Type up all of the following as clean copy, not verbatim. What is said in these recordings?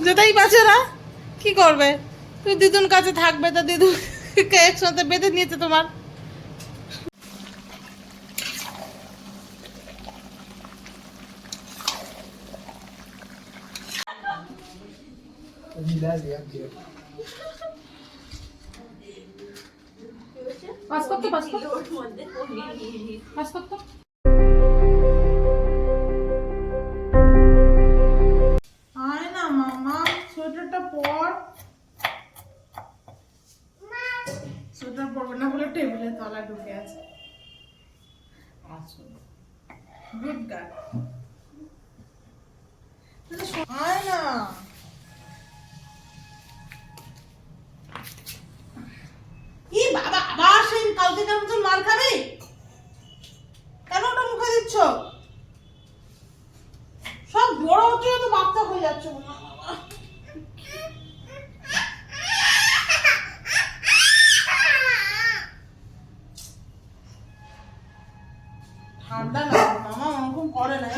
যেতেই পারছে না, কি করবে? তুই দিদুন কাছে থাকবে, তো দিদুকে একসাথে বেঁধে নিয়েছে তোমার। পাস করতে পাস করতে পাস করতে। আয় না মামা, সোয়েটারটা পর। সোয়েটার পরবে না বলে টেবিলের তলায় ঢুকে আছে। Good girl. আয় না। ই বাবা, আবার সেই কালকে যেমন তুই মার খাবি, কেন ওটা মুখে দিচ্ছ? সব বড় হচ্ছে তো বাচ্চা হয়ে যাচ্ছে। ঠান্ডা লাগবে মামা, ওরকম করে না।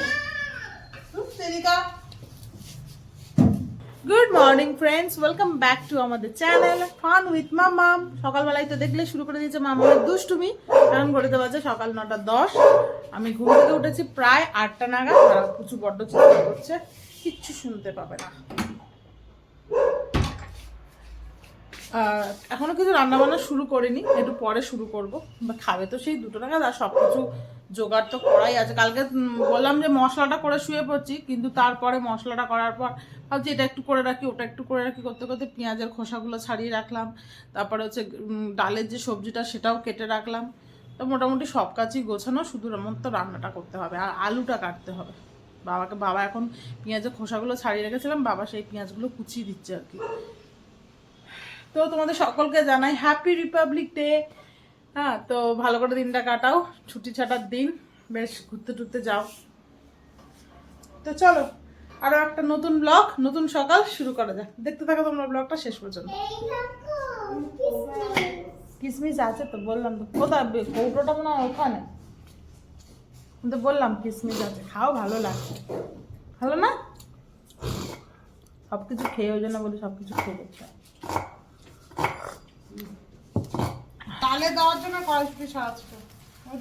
Good morning friends, welcome back to আমাদের চ্যানেল ফান উইথ মামাম। সকালবেলায় তো দেখলে শুরু করে দিয়েছে মামামের দুষ্টুমি। এখন ঘড়িতে বাজে সকাল 9:10। আমি ঘুম থেকে উঠেছি প্রায় 8টা নাগাদ। আর কিছু বড্ড চিন্তা করছে, কিচ্ছু শুনতে পাবে না। এখনো কিছু রান্নাবান্না শুরু করিনি, একটু পরে শুরু করব। খাবে তো সেই 2টো নাগাদ, আর সব কিছু জোগাড় তো করাই আছে। কালকে বললাম যে মশলাটা করে শুয়ে পড়ছি, কিন্তু তারপরে মশলাটা করার পর ভাবছি এটা একটু করে রাখি, ওটা একটু করে রাখি, করতে করতে পেঁয়াজের খোসাগুলো ছাড়িয়ে রাখলাম। তারপরে হচ্ছে ডালের যে সবজিটা সেটাও কেটে রাখলাম। তো মোটামুটি সব কাজই গোছানো, শুধু আমার তো রান্নাটা করতে হবে আর আলুটা কাটতে হবে। বাবা এখন পেঁয়াজের খোসাগুলো ছাড়িয়ে রেখেছিলাম, বাবা সেই পেঁয়াজগুলো কুচিয়ে দিচ্ছে আর কি। তো তোমাদের সকলকে জানাই হ্যাপি রিপাবলিক ডে। হ্যাঁ, তো ভালো করে দিনটা কাটাও, ছুটি ছাটার দিন, বেশ ঘুরতে টুরতে যাও। তো চলো আরো একটা নতুন ব্লগ, নতুন সকাল শুরু করা যাক। দেখতে থাকো তোমরা ব্লগটা শেষ পর্যন্ত। কিসমিস আছে তো, বললাম তো। কোথায় কৌটোটা? মনে হয় ওখানে। তো বললাম কিসমিস আছে, খাও, ভালো লাগছে। ভালো না? সবকিছু খেয়ে ওই জন্য বলি সবকিছু খেয়ে দেখতে। ডালে দেওয়ার জন্য কড়াইশুঁটি সারাচ্ছে,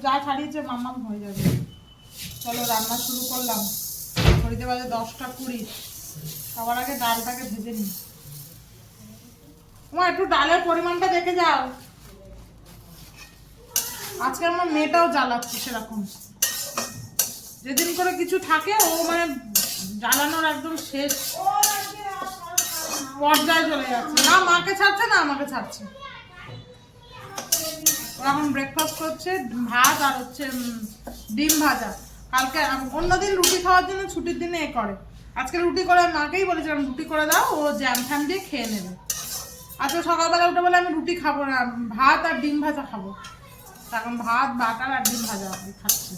যা ছাড়িয়েছে মাম্মাম হয়ে যাবে। চলো রান্না শুরু করলাম। ঘড়িতে বাজে 10টা 20। সবার আগে ডালটাকে ভেজে নিই। তোমার একটু ডালের পরিমাণটা দেখে যাও। আজকে আমার মেয়েটাও জ্বালাচ্ছে সেরকম। যেদিন করে কিছু থাকে ও মানে জ্বালানোর একদম শেষ পর্যায়ে চলে যাচ্ছে। না মাকে ছাড়ছে না আমাকে ছাড়ছে। এখন ব্রেকফাস্ট করছে ভাত আর হচ্ছে ডিম ভাজা। কালকে অন্যদিন রুটি খাওয়ার জন্য ছুটির দিনে এ করে, আজকে রুটি করে মাকেই বলেছিলাম রুটি করে দাও, ও জ্যাম ফ্যাম দিয়ে খেয়ে নেবে। আজকে সকালবেলা উঠে বলে আমি রুটি খাবো না, ভাত আর ডিম ভাজা খাবো। এখন ভাত বাটার আর ডিম ভাজা খাচ্ছে।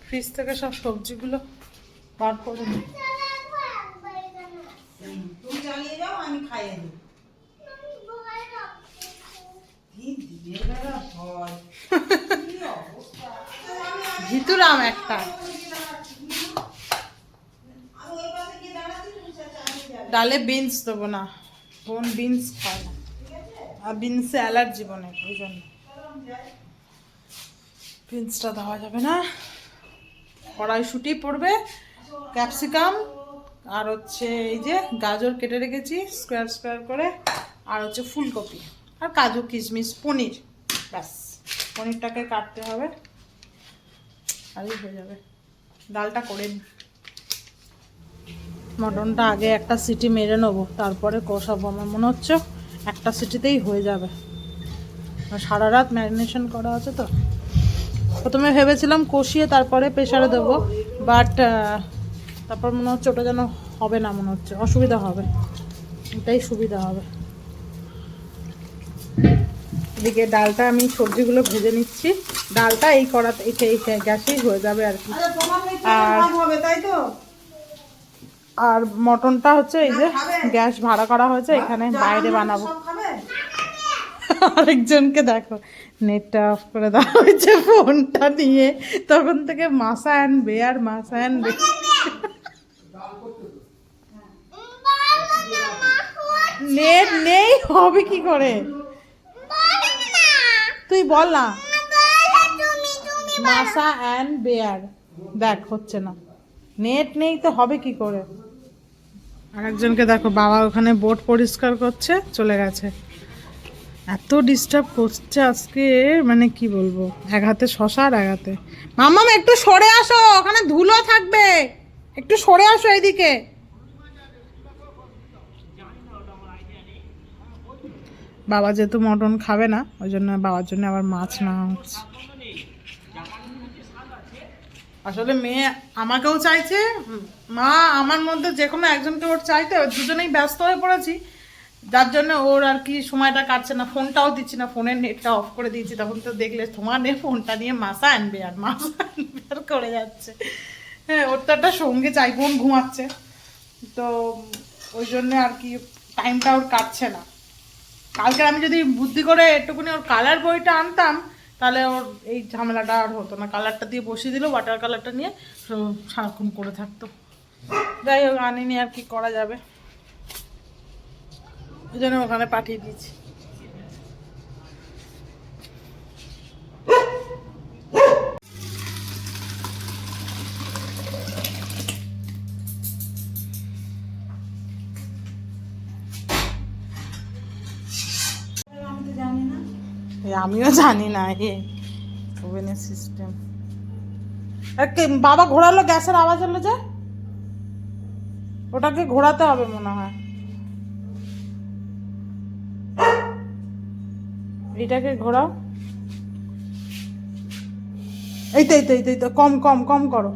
ফ্রিজ থেকে সব সবজিগুলো বার করে নিই। তুমি চালিয়ে যাও, আমি খাইয়ে দিই। ভিতরাম একটা ডালে বিনস দেবো না, বোন বিনস খায় না, আর বিনসে অ্যালার্জি বনে, ওই জন্য বিনসটা দেওয়া যাবে না। কড়াইশুঁটি পড়বে, ক্যাপসিকাম আর হচ্ছে এই যে গাজর কেটে রেখেছি স্কোয়ার স্কোয়ার করে, আর হচ্ছে ফুলকপি আর কাজু কিশমিশ পনির। ব্যাস, পনিরটাকে কাটতে হবে আর হয়ে যাবে। ডালটা করে নিই। মটনটা আগে একটা সিটি মেরে নেবো, তারপরে কষাবো। আমার মনে হচ্ছে একটা সিটিতেই হয়ে যাবে, সারা রাত ম্যারিনেশন করা আছে তো। প্রথমে ভেবেছিলাম কষিয়ে তারপরে প্রেসারে দেবো, বাট তারপর মনে হচ্ছে ওটা যেন হবে না, মনে হচ্ছে অসুবিধা হবে, এটাই সুবিধা হবে। এদিকে ডালটা আমি সবজিগুলো ভেজে নিচ্ছি। ডালটা এই কড়াতে এই গ্যাসেই হয়ে যাবে আর কি। আর মটনটা হচ্ছে এই যে গ্যাস ভাড়া করা হয়েছে, এখানে বাইরে বানাবো। আরেকজনকে দেখো নেটটা অফ করে দেওয়া হয়েছে ফোনটা নিয়ে, তখন থেকে মাসা অ্যান্ড বেয়ার, মাসা অ্যান্ড বেয়ার। নেট নেই, হবে কি করে? তুই বল না। মাসা অ্যান্ড বেয়ার, দেখ হচ্ছে না, নেট নেই তো হবে কি করে? আরেকজনকে দেখো বাবা ওখানে বোট পরিষ্কার করছে, চলে গেছে। এত ডিস্টার্ব করছে আজকে, মানে কি বলবো, এক হাতে শশা আর এক হাতে। মাম্মাম একটু সরে আসো, ওখানে ধুলো থাকবে, একটু সরে আসো এইদিকে। বাবা যেহেতু মটন খাবে না, ওই জন্য বাবার জন্য আবার মাছ নেওয়া হচ্ছে। আসলে মেয়ে আমাকেও চাইছে, মা আমার মধ্যে যে কোনো একজনকে ওর চাইতে, দুজনেই ব্যস্ত হয়ে পড়েছি, যার জন্য ওর আর কি সময়টা কাটছে না, ফোনটাও দিচ্ছি না, ফোনের নেটটা অফ করে দিয়েছি। তখন তো দেখলে তোমার ফোনটা নিয়ে মাসা আনবে আর মাসা আনবে আর করে যাচ্ছে। হ্যাঁ, ওর তো একটা সঙ্গে চাই, বোন ঘুমাচ্ছে, তো ওই জন্য আর কি টাইমটা ওর কাটছে না। কালকে আমি যদি বুদ্ধি করে একটুখানি ওর কালার বইটা আনতাম, তাহলে ওর এই ঝামেলাটা আর হতো না। কালারটা দিয়ে বসিয়ে দিল, ওয়াটার কালারটা নিয়ে সারাক্ষণ করে থাকতো। যাই হোক, আনিনি, আর কি করা যাবে, ওই জন্য ওখানে পাঠিয়ে দিয়েছি। আমিও জানি না ওভেনের সিস্টেম। বাবা ঘোরালো, গ্যাসের আওয়াজ হলো যে, ওটাকে ঘোরাতে হবে মনে হয়। এটাকে ঘোরাও, এই তো এই তো এই তো, কম কম কম করো।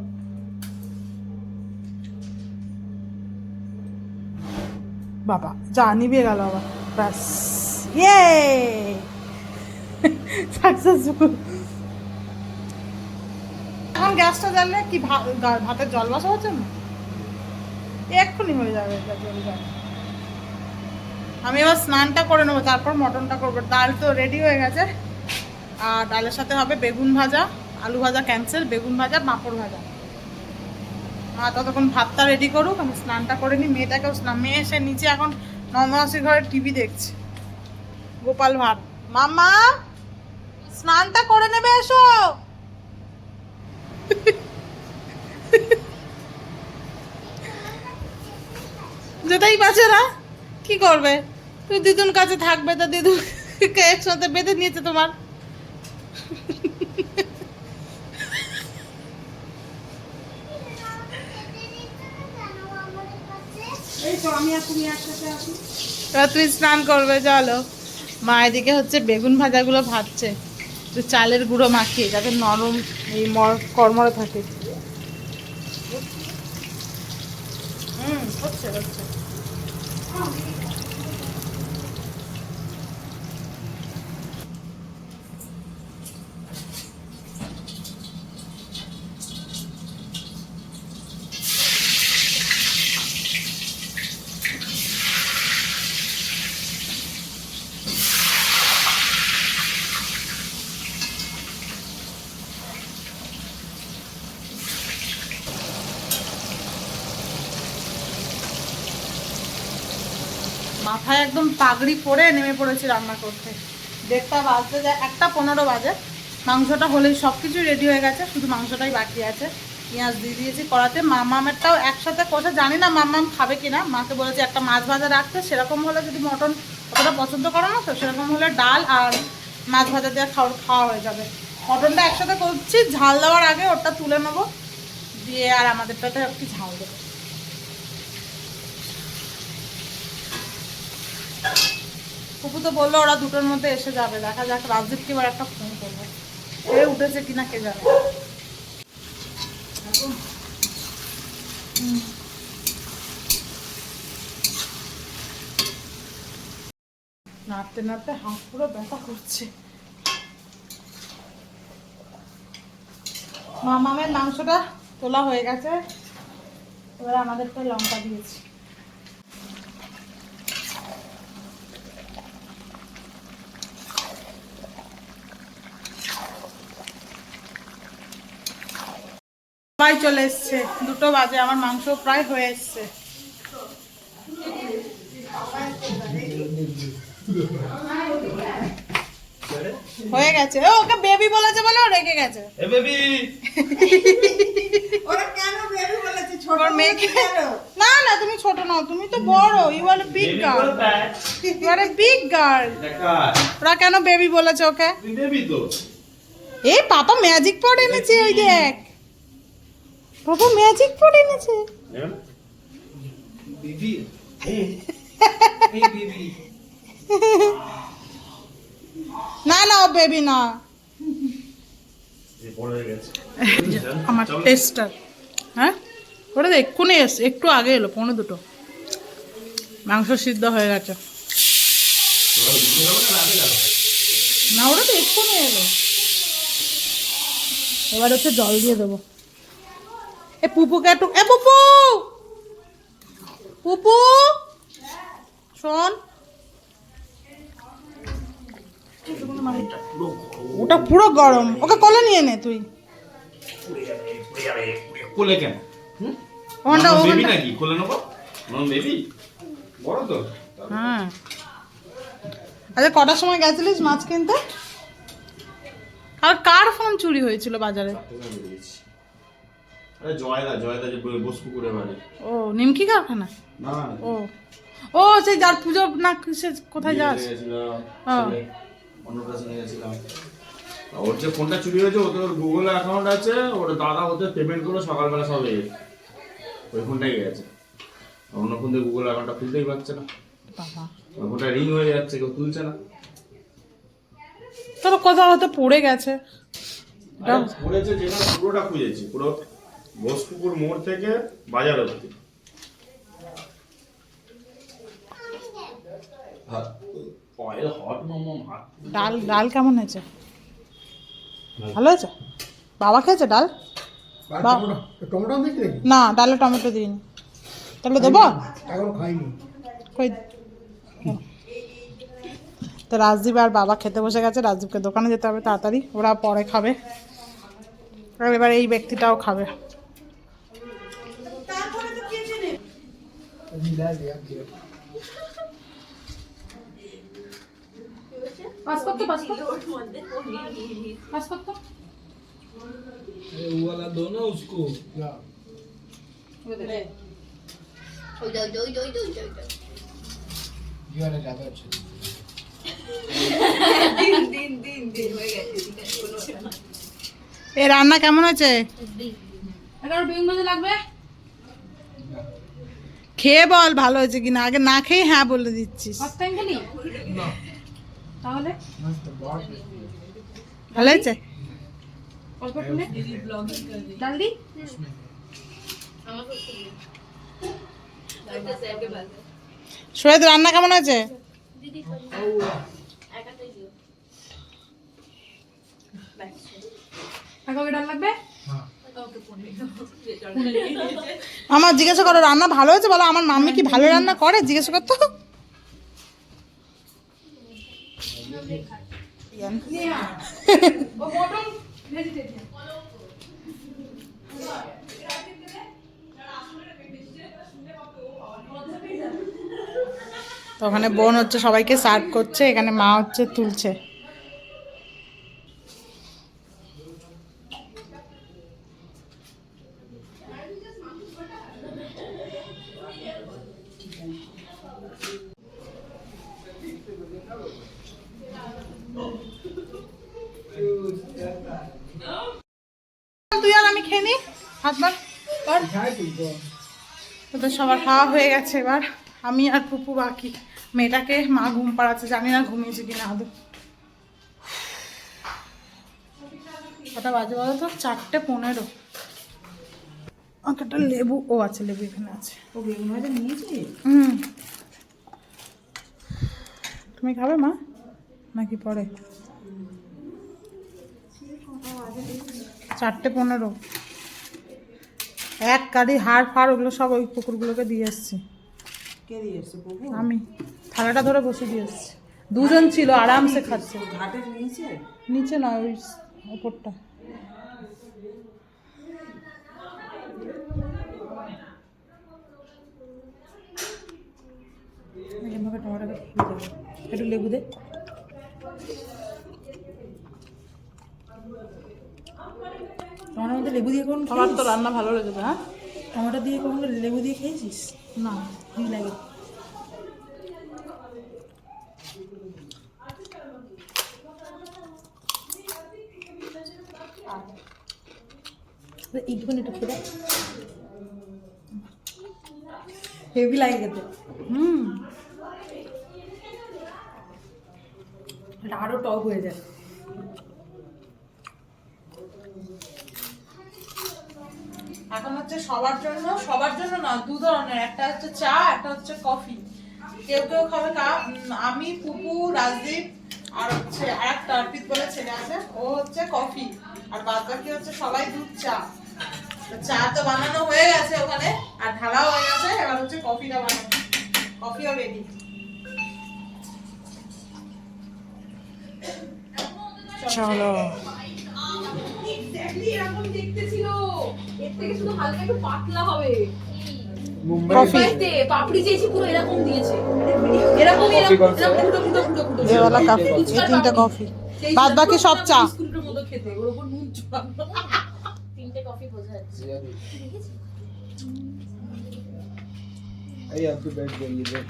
বাবা যা নিভে গেল আবার, ব্যাস, ইয়ে সাকসেসফুল। এখন গ্যাসটা জ্বাললে কি ভাতের জল বসা হচ্ছে না, এক্ষুনি হয়ে যাবে এটা জল জল। আমি এবার স্নানটা করে নেবো, তারপর মটনটা করবো। ডাল তো রেডি হয়ে গেছে, আর ডালের সাথে হবে বেগুন ভাজা, আলু ভাজা ক্যান্সেল, বেগুন ভাজা, পাঁপড় ভাজা। আর ততক্ষণ ভাতটা রেডি করুক, আমি স্নানটা করে নিই। মেয়েটাকেও স্নান, মেয়ে এসে নিচে এখন নন্দমাসির ঘরে টিভি দেখছে, গোপাল ভাঁড়। মাম্মা স্নানটা করে নেবে, এসো। যেটাই বাঁচে না, কি করবে, তুই দিদুন কাছে থাকবে, তো দিদুকে একসাথে বেঁধে নিয়েছে তোমার। এবার তুমি স্নান করবে, চলো। মা এদিকে হচ্ছে বেগুন ভাজাগুলো ভাজছে, একটু চালের গুঁড়ো মাখিয়ে, যাতে নরম এই কড়মড়ে থাকে। হচ্ছে হচ্ছে। মাথায় একদম পাগড়ি পরে নেমে পড়েছি রান্না করতে। 1:30 বাজতে যায়, 1:15 বাজে। মাংসটা হলেই সব কিছু রেডি হয়ে গেছে, শুধু মাংসটাই বাকি আছে। পেঁয়াজ দিয়ে দিয়েছি কড়াতে, মামামেরটাও একসাথে কষে, জানি না মামাম খাবে কিনা। মাকে বলেছি একটা মাছ ভাজা রাখতে, সেরকম হলে, যদি মটন অতটা পছন্দ করে না তো, সেরকম হলে ডাল আর মাছ ভাজা দিয়ে খাওয়া হয়ে যাবে। মটনটা একসাথে করছি, ঝাল দেওয়ার আগে ওটা তুলে নেবো, দিয়ে আর আমাদেরটাতে একটু ঝাল দেবো। কুকু তো বললো ওরা 2টোর মধ্যে এসে যাবে, দেখা যাক। রাজদীপকে এবার একটা ফোন করবো, এ উঠেছে কিনা কে জানে। নাড়তে নাড়তে হাত পুরো ব্যথা করছে। মামামের মাংসটা তোলা হয়ে গেছে, এবার আমাদেরটা লঙ্কা দিয়েছি। সবাই চলে এসছে, 2টো বাজে, আমার মাংস প্রায় হয়ে এসছে। হয়ে গেছে। ওকে বেবি বলেছে বলে ও রেগে গেছে। এ বেবি ওরা কেন বেবি বলেছে? ছোট ওর মেয়েকে না না, তুমি ছোট নও, তুমি তো বড়। You are a big girl, you are a big girl. দেখা ওরা কেন বেবি বলেছে ওকে? তুই বেবি তো এই পাপা ম্যাজিক পড়ে এনেছে, ওই দেখ পাপা ম্যাজিক পড়ে এনেছে। বেবি এই বেবি না না, ও বেবি না, এ বড় হয়ে গেছে আমার টেস্টার। হ্যাঁ ওটা তো এক্ষুনি এসছে, একটু আগে এলো, 2:45। মাংস সিদ্ধ হয়ে গেছে। না ওটা তো এক্ষুনি এলো। এবার হচ্ছে জল দিয়ে দেবো। এ পুপুকে একটু, এ পুপু পুপু শোন, ওটা পুরো গরম, ওকে কোলে নিয়ে নে তুই। কোলে কেন? ওখানটা বেবি ওখানটা নাকি কোলে নেবো? বেবি বড় তো। হ্যাঁ। আচ্ছা কটার সময় গেছিলিস মাছ কিনতে? আর কার ফোন চুরি হয়েছিল বাজারে? আরে জয়দা যে বসপুকুরে বাড়ি। ও নিমকি কারখানা? না ও ও সেই যার পুজো না কিসে, কোথায় যাস? হ্যাঁ। অন্নপ্রাশনে গেছিলাম। ওর যে ফোনটা চুরি হয়েছে, ওতে ওর গুগল অ্যাকাউন্ট আছে, ওর দাদা ওতে পেমেন্ট করে সকালবেলা সব ওই ফোনটাই গেছে। অন্য ফোন দিয়ে গুগল অ্যাকাউন্টটা খুলতেই পারছে না, বাবা ওই ফোনটা রিং হয়ে যাচ্ছে, কেউ তুলছে না। তবে কোথাও হয়তো পড়ে গেছে। পড়েছে যেখানে পুরোটা খুঁজেছি, পুরো বসপুকুর মোড় থেকে বাজার অবধি। ডাল ডাল কেমন হয়েছে? ভালো হয়েছে? বাবা খেয়েছে ডাল? টমেটো দিচ্ছি নাকি? না ডালে টমেটো দিইনি। তাহলে দেবো? এখনো খাইনি। কই তো রাজদীপ আর বাবা খেতে বসে গেছে। রাজদীপকে দোকানে যেতে হবে তাড়াতাড়ি, ওরা পরে খাবে। আর এবার এই ব্যক্তিটাও খাবে। वो वाला दो ना उसको। ये वाला ज्यादा अच्छा है। এ রান্না কেমন হয়েছে? খেয়ে বল ভালো হয়েছে কিনা, আগে না খেয়ে হ্যাঁ বলে দিচ্ছিস। তাহলে मस्त बहुत। ভালো হয়েছে? ডাল দি শোয়েদ রান্না কেমন হয়েছে? কাকাকে ডাল লাগবে? আমার জিজ্ঞাসা করো রান্না ভালো হয়েছে বলো। আমার মাম্মি কি ভালো রান্না করে জিজ্ঞাসা করতো। ও মটন ভেজিটেরিয়ান। তো ওখানে বোন হচ্ছে সবাইকে সার্ভ করছে, এখানে মা হচ্ছে তুলছে। তুই আর আমি খেয়ে নি হাতবার। তোদের সবার খাওয়া হয়ে গেছে, এবার আমি আর পুপু বাকি। মেয়েটাকে মা ঘুম পাড়াচ্ছে, জানি না ঘুমিয়েছে কিনা আদৌ। কটা বাজে বলো তো? 4:15। একটা লেবু, ও আছে লেবু এখানে আছে। ও বেগুন ভাজা নিয়েছি। তুমি খাবে মা নাকি পরে? 4:15। এক কারি হাড় ফাড় ওগুলো সব ওই কুকুরগুলোকে দিয়ে এসছি। কে দিয়ে এসছে? প্রভু আমি থালাটা ধরে বসে দিয়ে এসছি। দুজন ছিল আরামসে খাচ্ছে। ঘাটে নিয়েছে। নিচে নয়, ওই ওপরটা। একটু লেবু দে। টমেটোর মধ্যে লেবু দিয়ে কোন আমার তো রান্না ভালো লেগেছে। হ্যাঁ, টমেটো দিয়ে কখনো লেবু দিয়ে খেয়েছিস? না কি লাগে? এইটুকুনি একটু খেয়ে হেভি লাগে খেতে। এটা আরো টক হয়ে যায়। এখন হচ্ছে সবার জন্য না, দু ধরনের, একটা হচ্ছে চা, একটা হচ্ছে কফি। কেউ কেউ খাবে আমি, পুপু, রাজদীপ আর হচ্ছে আরেকটা অর্পিত বলে ছেলে আছে, ও হচ্ছে কফি, আর বাদ বাকি হচ্ছে সবাই দুধ চা। তো চা তো বানানো হয়ে গেছে ওখানে, আর ঢালাও হয়ে গেছে, এবার হচ্ছে কফিটা বানানো। কফিও রেডি। চলো এক্স্যাক্টলি এরকম দেখতে ছিল, এর থেকে শুধু হালকা একটু পাতলা হবে। মুম্বাইতে পাপড়ি চেয়েছি পুরো এরকম দিয়েছে, এরকমই এরকম ফুটো ফুটো ফুটো ফুটো। ये वाला कॉफी, ये तीनটা কফি, বাদ বাকি সব চা। বিস্কুটের মতো খেতে, ওর উপর নুন ছড়ানো। তিনটে কফি বোঝা যাচ্ছে। अरे आप तो बैठ जाइए इधर।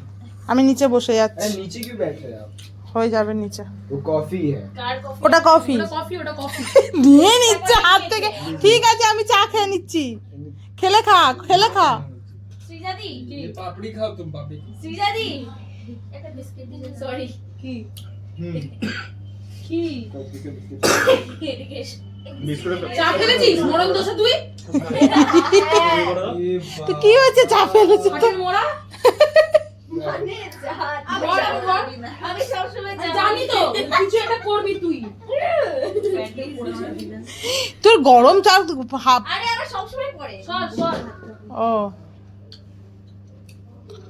আমি নিচে বসে যাচ্ছি, अरे नीचे क्यों बैठ रहे हैं आप? হয়ে যাবে নিচে। वो कॉफी है। কার কফি? ওটা কফি ওটা কফি, ওটা কফি। নিয়ে নিচ্ছে হাত থেকে। ঠিক আছে আমি চা খেয়ে নিচ্ছি, খেলে খা। শ্রীজাদি, ये पापड़ी खाओ तुम पापड़ी। শ্রীজাদি একটা বিস্কিট দিন। সরি। কি কি? कॉफी के बिस्किट। এদিকে এসে। বিস্কুটের চা খেলেছিস? মরণ দোষা তুই? ये তো কি হয়েছে চা ফেলেছি তো? হাটের মোড়া? মানে আমি সবসময় জানি তো কিছু একটা করবি তুই। তোর গরম চা ভাব। আরে আমরা সবসময় পড়ে সর ও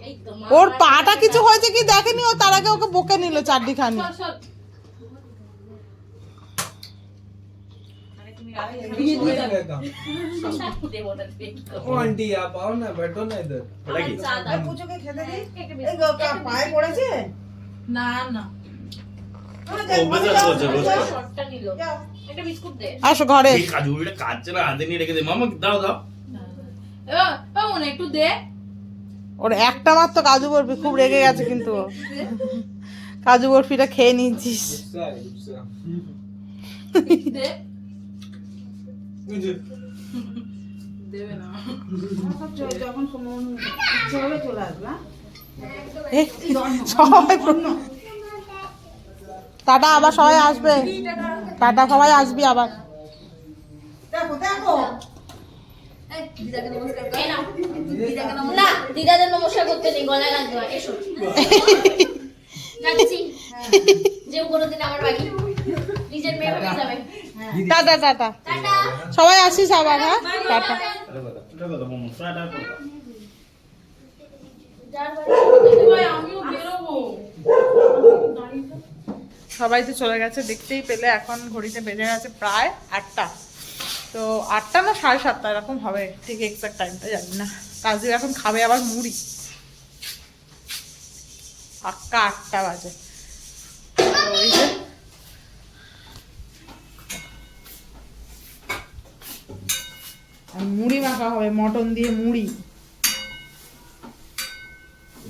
এই তো ওর পাটা কিছু হয়েছে কি দেখেনি, ও তার আগে ওকে বকে নিল চারটি খানি। সর ओ आंटी आप आओ ना, बैठो ना इधर। ওটা কি? আর পুজোকে খেতে দে। এই পায়ে পড়েছে না না শর্টটা নিল একটা বিস্কুট দে আসো ঘরে। এই কাজু এটা কাটছে না, হাতে নিয়ে রেখে দে। মামা দাও দাও। মনে একটু দে। ওর একটা মাত্র কাজু বরফি, খুব রেগে গেছে কিন্তু ও। কাজু বরফিটা খেয়ে নিয়েছিস। गुस्सा है, गुस्सा। দে। मुझे দেবে না। যখন চলে আসবে সবাই টাটা, আবার সবাই আসবে। টাটা, সবাই আসবি আবার। দিদাকে নমস্কার করে নাও না দিদাদের নমস্কার করতে নেই গলায় লাগবে এসো যাচ্ছি যে কোনোদিন আমার বাড়ি নিজের মেয়ে হয়ে যাবে টাটা টাটা, টাটা সবাই আসিস আবার। হ্যাঁ টাটা। ভাই আমিও বেরোবো। সবাই তো চলে গেছে, দেখতেই পেলে। এখন ঘড়িতে বেজে গেছে প্রায় 8টা। তো 8টা না 7:30 এরকম হবে, ঠিক এক্সাক্ট টাইমটা জানি না। কাজু এখন খাবে আবার মুড়ি, পাক্কা 8টা বাজে। তো এই যে আর মুড়ি মাখা হবে, মটন দিয়ে মুড়ি।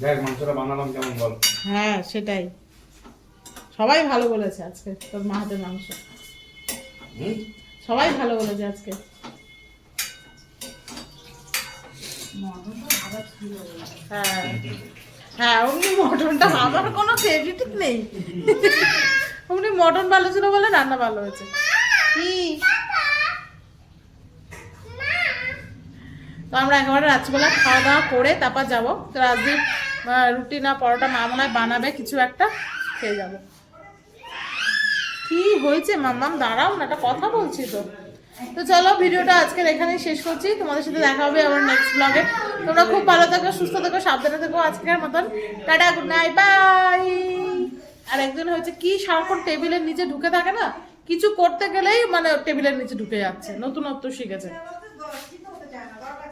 দেখ মাংসটা বানালাম কেমন বল। হ্যাঁ সেটাই, সবাই ভালো বলেছে আজকে তোর মা হাতের মাংস। সবাই ভালো বলেছে আজকে। হ্যাঁ হ্যাঁ, অমনি মটনটা আমার কোনো ক্রেডিট নেই। অমনি মটন ভালো ছিল বলে রান্না ভালো হয়েছে। কি তো আমরা একেবারে রাত্রিবেলা খাওয়া দাওয়া করে তারপর যাবো। তো রাজদীপ রুটি না পরোটা মা মনে হয় বানাবে, কিছু একটা খেয়ে যাবো। কি হয়েছে মাম্মাম, দাঁড়াও না, একটা কথা বলছি তো। তো চলো ভিডিওটা আজকের এখানেই শেষ করছি, তোমাদের সাথে দেখা হবে আবার নেক্সট ব্লগে। তোমরা খুব ভালো থেকো, সুস্থ থেকো, সাবধানে থেকো। আজকের মতন টাটা, গুড নাইট, বাই। আর একজন হয়েছে কি সারাক্ষণ টেবিলের নিচে ঢুকে থাকে না, কিছু করতে গেলেই মানে টেবিলের নিচে ঢুকে যাচ্ছে, নতুনত্ব শিখেছে।